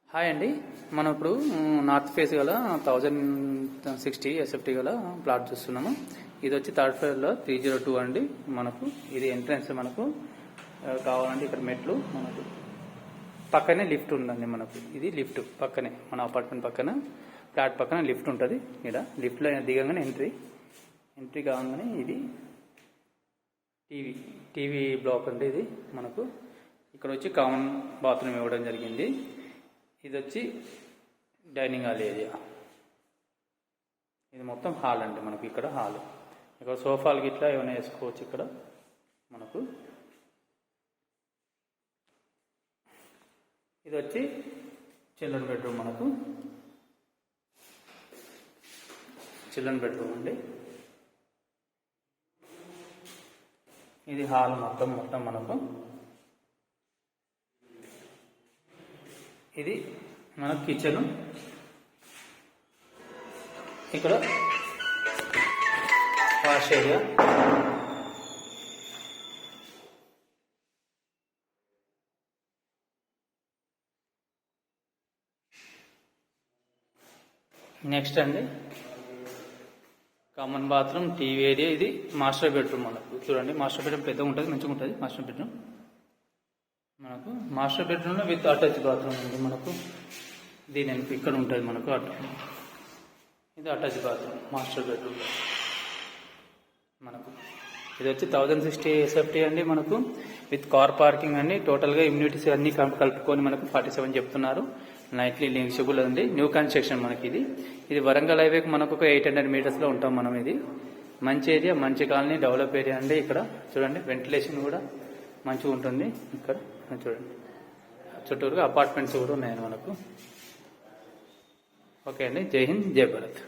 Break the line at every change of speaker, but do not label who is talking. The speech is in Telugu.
హాయ్ అండి, మనం ఇప్పుడు నార్త్ ఫేస్ గల 1060 ఎస్ఎఫ్టీ గల ప్లాట్ చూస్తున్నాము. ఇది వచ్చి థర్డ్ ఫ్లోర్లో 302 అండి. మనకు ఇది ఎంట్రన్స్. మనకు కావాలంటే ఇక్కడ మెట్లు, మనకు పక్కనే లిఫ్ట్ ఉందండి. మనకు ఇది లిఫ్ట్ పక్కనే, మన అపార్ట్మెంట్ పక్కన ఫ్లాట్ పక్కన లిఫ్ట్ ఉంటుంది. ఇక్కడ లిఫ్ట్లో దిగంగానే ఎంట్రీ కాగానే ఇది టీవీ బ్లాక్ అంటే ఇది మనకు ఇక్కడ వచ్చి కామన్ బాత్రూమ్ ఇవ్వడం జరిగింది. ఇది వచ్చి డైనింగ్ హాల్ ఏరియా. ఇది మొత్తం హాల్ అండి. మనకు ఇక్కడ హాల్, ఇక్కడ సోఫాలు గిట్లా ఏమైనా వేసుకోవచ్చు. ఇక్కడ మనకు ఇది వచ్చి చిల్డ్రన్ బెడ్రూమ్. మనకు చిల్డ్రన్ బెడ్రూమ్ అండి. ఇది హాల్ మొత్తం మనకు. ఇది మన కిచెన్. ఇక్కడ వాష్ ఏరియా. నెక్స్ట్ అండి కామన్ బాత్రూమ్, టీవీ ఏరియా. ఇది మాస్టర్ బెడ్రూమ్. మనకు చూడండి, మాస్టర్ బెడ్రూమ్ పెద్దగా ఉంటుంది, మంచిగా ఉంటుంది మాస్టర్ బెడ్రూమ్. మనకు మాస్టర్ బెడ్రూమ్లో విత్ అటాచ్ బాత్రూమ్ ఉంది. మనకు దీని ఇక్కడ ఉంటుంది మనకు ఇది అటాచ్ బాత్రూమ్ మాస్టర్ బెడ్రూమ్లో. మనకు ఇది వచ్చి 1060 ఎస్ఎఫ్టీ అండి. మనకు విత్ కార్ పార్కింగ్ అండి. టోటల్గా ఇమ్యూనిటీస్ అన్ని కలుపుకొని మనకు 47 చెప్తున్నారు. నైట్లీ లింక్సిబుల్ అండి. న్యూ కన్స్ట్రక్షన్ మనకి ఇది వరంగల్ హైవేకి మనకు ఒక 800 మీటర్స్లో ఉంటాం మనం. ఇది మంచి ఏరియా, మంచి కాలనీ, డెవలప్ ఏరియా అండి. ఇక్కడ చూడండి, వెంటిలేషన్ కూడా మంచిగా ఉంటుంది. ఇక్కడ చూడండి, చుట్టూరుగా అపార్ట్మెంట్స్ కూడా ఉన్నాయి మనకు. ఓకే అండి, జై హింద్, జై భారత్.